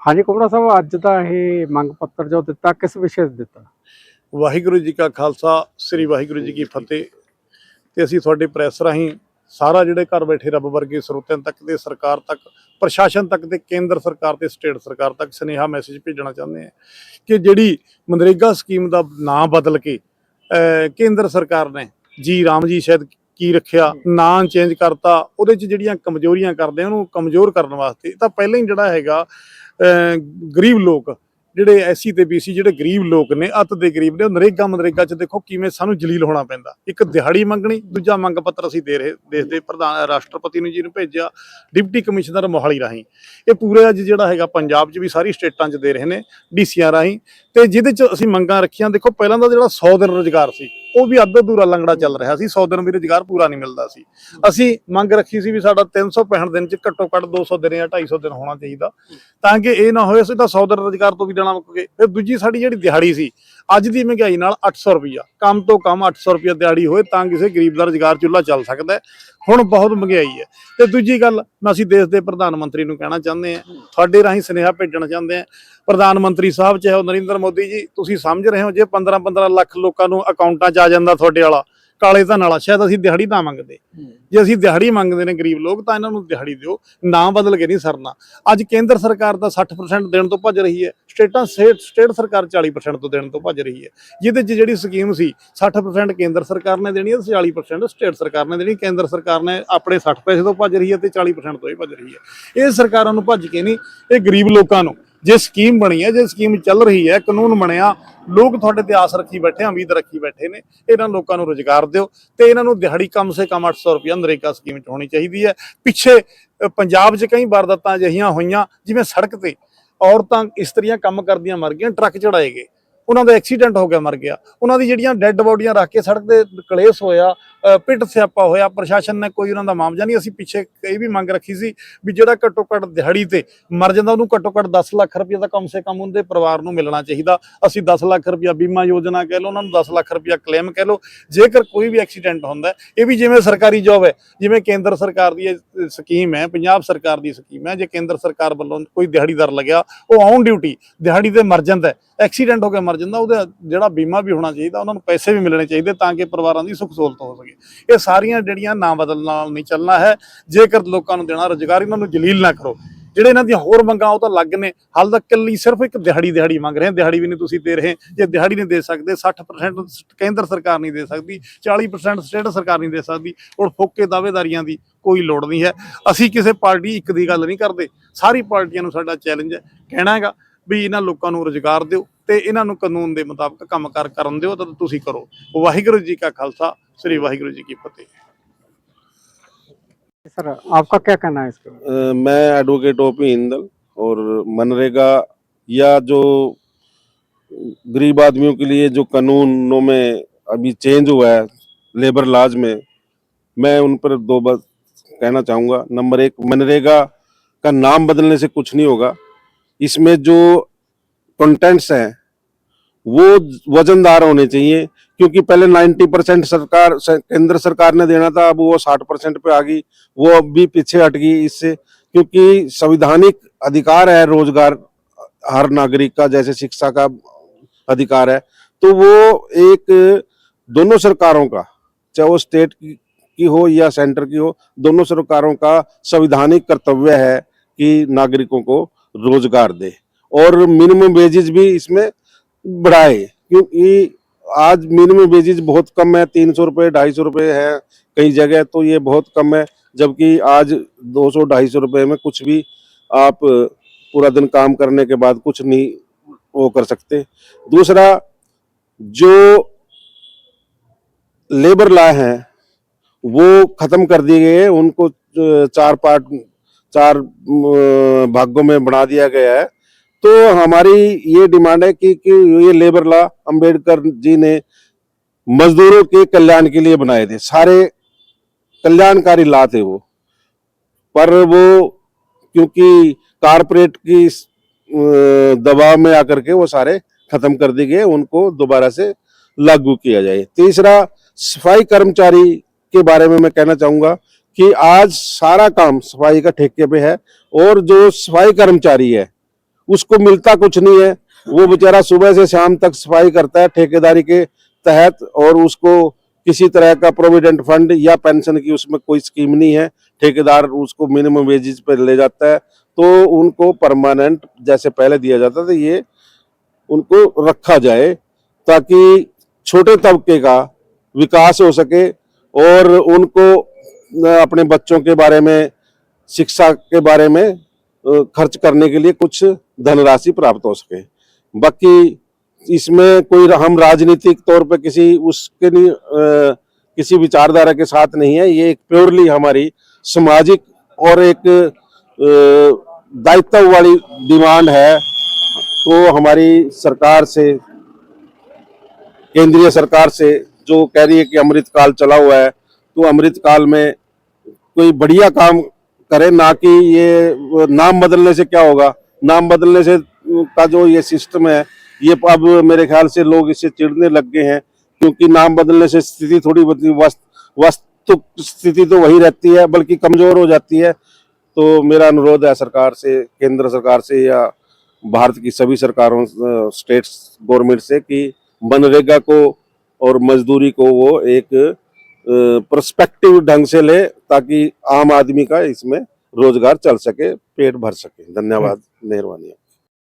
हाँ जी कुमड़ा साहब, अज का ये मंग पत्र जो दिता किस विषय ते दिता? वाहिगुरू जी का खालसा श्री वाहिगुरू जी की फतेह। ਤੇ ਅਸੀਂ ਤੁਹਾਡੇ ਪ੍ਰੈਸ ਰਾਹੀਂ ਸਾਰਾ ਜਿਹੜੇ ਘਰ ਬੈਠੇ ਰੱਬ ਵਰਗੇ ਸਰੋਤਿਆਂ ਤੱਕ ਤੇ ਸਰਕਾਰ ਤੱਕ ਪ੍ਰਸ਼ਾਸਨ ਤੱਕ ਤੇ ਕੇਂਦਰ ਸਰਕਾਰ ਤੇ ਸਟੇਟ ਸਰਕਾਰ ਤੱਕ ਸੁਨੇਹਾ ਮੈਸੇਜ ਭੇਜਣਾ ਚਾਹੁੰਦੇ ਹਾਂ ਕਿ ਜਿਹੜੀ ਮਨਰੇਗਾ ਸਕੀਮ ਦਾ ਨਾਂ ਬਦਲ ਕੇ ਕੇਂਦਰ ਸਰਕਾਰ ਨੇ ਜੀ ਰਾਮ ਜੀ ਸ਼ਾਇਦ ਕੀ ਰੱਖਿਆ ਨਾਂ ਚੇਂਜ ਕਰਤਾ, ਉਹਦੇ 'ਚ ਜਿਹੜੀਆਂ ਕਮਜ਼ੋਰੀਆਂ ਕਰਦੇ ਉਹਨੂੰ ਕਮਜ਼ੋਰ ਕਰਨ ਵਾਸਤੇ ਤਾਂ ਪਹਿਲਾਂ ਹੀ ਜਿਹੜਾ ਹੈਗਾ ਗਰੀਬ ਲੋਕ ਜਿਹੜੇ ਐਸਸੀ ਤੇ ਬੀਸੀ ਜਿਹੜੇ ਗਰੀਬ ਲੋਕ ਨੇ ਅੱਤ ਦੇ ਗਰੀਬ ਨੇ ਉਹ ਨਰੇਗਾ ਚ ਦੇਖੋ ਕਿਵੇਂ ਸਾਨੂੰ ਜਲੀਲ ਹੋਣਾ ਪੈਂਦਾ। ਇੱਕ ਦਿਹਾੜੀ ਮੰਗਣੀ, ਦੂਜਾ ਮੰਗ ਪੱਤਰ ਅਸੀਂ ਦੇ ਰਹੇ ਦੇਸ਼ ਦੇ ਪ੍ਰਧਾਨ ਰਾਸ਼ਟਰਪਤੀ ਨੂੰ ਜੀ ਨੂੰ ਭੇਜਿਆ ਡਿਪਟੀ ਕਮਿਸ਼ਨਰ ਮੋਹਾਲੀ ਰਾਹੀਂ। ਇਹ ਪੂਰੇ ਅੱਜ ਜਿਹੜਾ ਹੈਗਾ ਪੰਜਾਬ 'ਚ ਵੀ ਸਾਰੀ ਸਟੇਟਾਂ 'ਚ ਦੇ ਰਹੇ ਨੇ ਡੀਸੀਆਂ ਰਾਹੀਂ, ਤੇ ਜਿਹਦੇ 'ਚ ਅਸੀਂ ਮੰਗਾਂ ਰੱਖੀਆਂ। ਦੇਖੋ ਪਹਿਲਾਂ ਦਾ ਜਿਹੜਾ 100 ਦਿਨ ਰੁਜ਼ਗਾਰ ਸੀ ਉਹ ਵੀ ਅੱਧ ਅਧੂਰਾ ਲੰਗੜਾ ਚੱਲ ਰਿਹਾ ਸੀ, 100 ਦਿਨ ਵੀ ਰੁਜ਼ਗਾਰ ਪੂਰਾ ਨਹੀਂ ਮਿਲਦਾ ਸੀ। ਅਸੀਂ ਮੰਗ ਰੱਖੀ ਸੀ ਵੀ ਸਾਡਾ 365 ਦਿਨ 'ਚ ਘੱਟੋ ਘੱਟ 200 ਦਿਨ ਜਾਂ 250 ਦਿਨ ਹੋਣਾ ਚਾਹੀਦਾ, ਤਾਂ ਕਿ ਇਹ ਨਾ ਹੋਏ ਸਿੱਧਾ 100 ਦਿਨ ਰੁਜ਼ਗਾਰ ਤੋਂ ਵੀ ਦੇਣਾ ਮੁੱਕ ਗਏ। ਫਿਰ ਦੂਜੀ ਸਾਡੀ ਜਿਹੜੀ ਦਿਹਾੜੀ ਸੀ ਅੱਜ ਦੀ ਮਹਿੰਗਾਈ ਨਾਲ 800 ਰੁਪਈਆ, ਕਮ ਤੋਂ ਕਮ 800 ਰੁਪਈਆ ਦਿਹਾੜੀ ਹੋਏ ਤਾਂ ਕਿਸੇ ਗਰੀਬ ਦਾ ਰੁਜ਼ਗਾਰ ਚੁੱਲ੍ਹਾ ਚੱਲ ਸਕਦਾ ਹੈ। ਹੁਣ ਬਹੁਤ ਮਹਿੰਗਾਈ ਹੈ। ਤੇ ਦੂਜੀ ਗੱਲ ਅਸੀਂ ਦੇਸ਼ ਦੇ ਪ੍ਰਧਾਨ ਮੰਤਰੀ ਨੂੰ ਕਹਿਣਾ ਚਾਹੁੰਦੇ ਹਾਂ, ਤੁਹਾਡੇ ਰਾਹੀਂ ਸੁਨੇਹਾ ਭੇਜਣਾ ਚਾਹੁੰਦੇ ਹਾਂ। ਪ੍ਰਧਾਨ ਮੰਤਰੀ ਸਾਹਿਬ ਚਾਹੇ ਉਹ ਨਰਿੰਦਰ ਮੋਦੀ ਜੀ, ਤੁਸੀਂ ਸਮਝ ਰਹੇ ਹੋ ਜੇ 15-15 ਲੱਖ ਲੋਕਾਂ ਨੂੰ ਅਕਾਊਂਟਾਂ 'ਚ ਆ ਜਾਂਦਾ ਤੁਹਾਡੇ ਵਾਲਾ ਕਾਲੇ ਧਨ ਵਾਲਾ, ਸ਼ਾਇਦ ਅਸੀਂ ਦਿਹਾੜੀ ਨਾ ਮੰਗਦੇ। ਜੇ ਅਸੀਂ ਦਿਹਾੜੀ ਮੰਗਦੇ ਨੇ ਗਰੀਬ ਲੋਕ ਤਾਂ ਇਹਨਾਂ ਨੂੰ ਦਿਹਾੜੀ ਦਿਓ, ਨਾ ਬਦਲ ਕੇ ਨਹੀਂ ਸਰਨਾ। ਅੱਜ ਕੇਂਦਰ ਸਰਕਾਰ ਦਾ 60% ਦੇਣ ਤੋਂ ਭੱਜ ਰਹੀ ਹੈ, ਸਟੇਟ ਸਰਕਾਰ 40% ਤੋਂ ਦੇਣ ਤੋਂ ਭੱਜ ਰਹੀ ਹੈ। ਜਿਹਦੇ 'ਚ ਜਿਹੜੀ ਸਕੀਮ ਸੀ 60% ਕੇਂਦਰ ਸਰਕਾਰ ਨੇ ਦੇਣੀ ਹੈ, 40% ਸਟੇਟ ਸਰਕਾਰ ਨੇ ਦੇਣੀ। ਕੇਂਦਰ ਸਰਕਾਰ ਨੇ ਆਪਣੇ 60 ਪੈਸੇ ਤੋਂ ਭੱਜ ਰਹੀ ਹੈ ਤੇ 40% ਤੋਂ ਹੀ ਭੱਜ ਰਹੀ ਹੈ। ਇਹ ਸਰਕਾਰਾਂ ਨੂੰ ਭੱਜ ਕੇ ਨਹੀਂ, ਇਹ ਗਰੀਬ ਲੋਕਾਂ ਨੂੰ ਜੇ ਸਕੀਮ ਬਣੀ ਹੈ, ਜੇ ਸਕੀਮ ਚੱਲ ਰਹੀ ਹੈ, ਕਾਨੂੰਨ ਬਣਿਆ, ਲੋਕ ਤੁਹਾਡੇ ਤੇ ਆਸ ਰੱਖੀ ਬੈਠੇ, ਉਮੀਦ ਰੱਖੀ ਬੈਠੇ ਨੇ, ਇਹਨਾਂ ਲੋਕਾਂ ਨੂੰ ਰੁਜ਼ਗਾਰ ਦਿਓ ਤੇ ਇਹਨਾਂ ਨੂੰ ਦਿਹਾੜੀ ਕਮ ਸੇ ਕਮ 800 ਰੁਪਇਆ ਨਰੇਗਾ ਸਕੀਮ 'ਚ ਹੋਣੀ ਚਾਹੀਦੀ ਹੈ। ਪਿੱਛੇ ਪੰਜਾਬ 'ਚ ਕਈ ਵਾਰਦਾਤਾਂ ਅਜਿਹੀਆਂ ਹੋਈਆਂ ਜਿਵੇਂ ਸੜਕ ਤੇ ਔਰਤਾਂ ਇਸਤਰੀਆਂ ਕੰਮ ਕਰਦੀਆਂ ਮਰ ਗਈਆਂ, ਟਰੱਕ ਚੜਾਏ ਗਏ, ਉਹਨਾਂ ਦਾ ਐਕਸੀਡੈਂਟ ਹੋ ਗਿਆ, ਮਰ ਗਿਆ, ਉਹਨਾਂ ਦੀ ਜਿਹੜੀਆਂ ਡੈੱਡ ਬੋਡੀਆਂ ਰੱਖ ਕੇ ਸੜਕ ਤੇ ਕਲੇਸ਼ ਹੋਇਆ, ਪਿੱਟ ਸਿਆਪਾ ਹੋਇਆ, ਪ੍ਰਸ਼ਾਸਨ ਨੇ ਕੋਈ ਉਹਨਾਂ ਦਾ ਮੁਆਵਜ਼ਾ ਨਹੀਂ। ਅਸੀਂ ਪਿੱਛੇ ਇਹ ਵੀ ਮੰਗ ਰੱਖੀ ਸੀ ਵੀ ਜਿਹੜਾ ਘੱਟੋ ਘੱਟ ਦਿਹਾੜੀ ਤੇ ਮਰ ਜਾਂਦਾ ਉਹਨੂੰ ਘੱਟੋ ਘੱਟ 10 ਲੱਖ ਰੁਪਏ ਦਾ ਕਮ ਸੇ ਕਮ ਉਹਦੇ ਪਰਿਵਾਰ ਨੂੰ ਮਿਲਣਾ ਚਾਹੀਦਾ। ਅਸੀਂ 10 ਲੱਖ ਰੁਪਇਆ ਬੀਮਾ ਯੋਜਨਾ ਕਹਿ ਲਓ, ਉਹਨਾਂ ਨੂੰ 10 ਲੱਖ ਰੁਪਇਆ ਕਲੇਮ ਕਹਿ ਲਓ। ਜੇਕਰ ਕੋਈ ਵੀ ਐਕਸੀਡੈਂਟ ਹੁੰਦਾ, ਇਹ ਵੀ ਜਿਵੇਂ ਸਰਕਾਰੀ ਜੋਬ ਹੈ, ਜਿਵੇਂ ਕੇਂਦਰ ਸਰਕਾਰ ਦੀ ਸਕੀਮ ਹੈ, ਪੰਜਾਬ ਸਰਕਾਰ ਦੀ ਸਕੀਮ ਹੈ, ਜੇ ਕੇਂਦਰ ਸਰਕਾਰ ਵੱਲੋਂ ਕੋਈ ਦਿਹਾੜੀਦਾਰ ਲੱਗਿਆ ਉਹ ਔਨ ਡਿਊਟੀ ਦਿਹਾੜੀ ਤੇ ਮਰ ਜਾਂਦਾ, ਐਕਸੀਡੈਂਟ ਹੋ ਕੇ ਮਰ ਜਾਂਦਾ, ਉਹਦਾ ਜਿਹੜਾ ਬੀਮਾ ਵੀ ਹੋਣਾ ਚਾਹੀਦਾ, ਉਹਨਾਂ ਨੂੰ ਪੈਸੇ ਵੀ ਮਿਲਣੇ ਚਾਹੀਦੇ ਤਾਂ ਕਿ ਪਰਿਵਾਰਾਂ ਦੀ ਸੁੱਖ ਸਹੂਲਤ ਹੋ ਸਕੇ। ਇਹ ਸਾਰੀਆਂ ਜਿਹੜੀਆਂ ਨਾ ਬਦਲਣ ਨਾਲ ਨਹੀਂ ਚੱਲਣਾ ਹੈ। ਜੇਕਰ ਲੋਕਾਂ ਨੂੰ ਦੇਣਾ ਰੁਜ਼ਗਾਰ, ਇਹਨਾਂ ਨੂੰ ਜਲੀਲ ਨਾ ਕਰੋ। ਜਿਹੜੇ ਇਹਨਾਂ ਦੀਆਂ ਹੋਰ ਮੰਗਾਂ ਉਹ ਤਾਂ ਲੱਗ ਨੇ, ਹਾਲ ਤੱਕ ਇਕੱਲੀ ਸਿਰਫ ਇੱਕ ਦਿਹਾੜੀ ਮੰਗ ਰਹੇ, ਦਿਹਾੜੀ ਵੀ ਨਹੀਂ ਤੁਸੀਂ ਦੇ ਰਹੇ। ਜੇ ਦਿਹਾੜੀ ਨਹੀਂ ਦੇ ਸਕਦੇ, 60% ਕੇਂਦਰ ਸਰਕਾਰ ਨਹੀਂ ਦੇ ਸਕਦੀ, 40% ਸਟੇਟ ਸਰਕਾਰ ਨਹੀਂ ਦੇ ਸਕਦੀ, ਹੁਣ ਫੋਕੇ ਦਾਅਵੇਦਾਰੀਆਂ ਦੀ ਕੋਈ ਲੋੜ ਨਹੀਂ ਹੈ। ਅਸੀਂ ਕਿਸੇ ਪਾਰਟੀ ਇੱਕ ਦੀ ਗੱਲ ਨਹੀਂ ਕਰਦੇ, ਸਾਰੀ ਪਾਰਟੀਆਂ ਨੂੰ ਸਾਡਾ ਚੈਲੰਜ ਹੈ, ਕਹਿਣਾ ਹੈਗਾ ਵੀ ਇਹਨਾਂ ਲੋਕਾਂ ਨੂੰ ਰੁਜ਼ਗਾਰ ਦਿਓ ਤੇ ਇਹਨਾਂ ਨੂੰ ਕਾਨੂੰਨ ਦੇ ਮੁਤਾਬਕ ਕੰਮਕਾਰ ਕਰਨ ਦਿਓ ਤਾਂ ਤੁਸੀਂ ਕਰੋ। ਵਾਹਿਗੁਰੂ ਜੀ ਕਾ ਖਾਲਸਾ श्री वाहिगुरु जी की फतेह। सर आपका क्या कहना है इसके? मैं एडवोकेट ओपी हिंदल और मनरेगा या जो गरीब आदमियों के लिए जो कानूनों में अभी चेंज हुआ है लेबर लॉज में, मैं उन पर दो बात कहना चाहूँगा। नंबर एक, मनरेगा का नाम बदलने से कुछ नहीं होगा। इसमें जो कंटेंट्स हैं वो वजनदार होने चाहिए, क्योंकि पहले 90% सरकार केंद्र सरकार ने देना था, अब वो 60% पे आ गई, वो अब भी पीछे हट गई इससे। क्योंकि संवैधानिक अधिकार है रोजगार हर नागरिक का, जैसे शिक्षा का अधिकार है, तो वो एक दोनों सरकारों का, चाहे वो स्टेट की हो या सेंटर की हो, दोनों सरकारों का संवैधानिक कर्तव्य है कि नागरिकों को रोजगार दे और मिनिमम वेजेस भी इसमें बढ़ाए। क्योंकि आज मिनिमम वेजेस बहुत कम है, 300 रुपये 250 रुपये है कई जगह, तो ये बहुत कम है। जबकि आज 200-250 रुपये में कुछ भी आप पूरा दिन काम करने के बाद कुछ नहीं वो कर सकते। दूसरा, जो लेबर लॉ है वो खत्म कर दिए गए, उनको 4 भागों में बना दिया गया है। तो हमारी ये डिमांड है कि ये लेबर लॉ अंबेडकर जी ने मजदूरों के कल्याण के लिए बनाए थे, सारे कल्याणकारी लॉ थे वो, पर वो क्योंकि कारपोरेट की दबाव में आकर के वो सारे खत्म कर दिए गए, उनको दोबारा से लागू किया जाए। तीसरा, सफाई कर्मचारी के बारे में मैं कहना चाहूँगा कि आज सारा काम सफाई का ठेके पे है और जो सफाई कर्मचारी है उसको मिलता कुछ नहीं है। वो बेचारा सुबह से शाम तक सफाई करता है ठेकेदारी के तहत, और उसको किसी तरह का प्रोविडेंट फंड या पेंशन की उसमें कोई स्कीम नहीं है। ठेकेदार उसको मिनिमम वेजेस पर ले जाता है, तो उनको परमानेंट जैसे पहले दिया जाता था ये उनको रखा जाए, ताकि छोटे तबके का विकास हो सके और उनको अपने बच्चों के बारे में, शिक्षा के बारे में खर्च करने के लिए कुछ धनराशि प्राप्त हो सके। बाकी इसमें कोई हम राजनीतिक तौर पे किसी उसके नहीं किसी विचारधारा के साथ नहीं है। ये एक प्योरली हमारी सामाजिक और एक दायित्व वाली डिमांड है। तो हमारी सरकार से, केंद्रीय सरकार से जो कह रही है कि अमृत काल चला हुआ है, तो अमृत काल में कोई बढ़िया काम करे, ना कि ये नाम बदलने से क्या होगा। नाम बदलने से का जो ये सिस्टम है, ये अब मेरे ख्याल से लोग इससे चिढ़ने लग गए हैं, क्योंकि नाम बदलने से स्थिति थोड़ी वास्तु स्थिति तो वही रहती है, बल्कि कमजोर हो जाती है। तो मेरा अनुरोध है सरकार से, केंद्र सरकार से या भारत की सभी सरकारों, स्टेट्स गवर्नमेंट से, कि मनरेगा को और मजदूरी को वो एक पर्सपेक्टिव ढंग से ले, ताकि आम आदमी का इसमें रोजगार चल सके, पेट भर सके। धन्यवाद, मेहरबानी।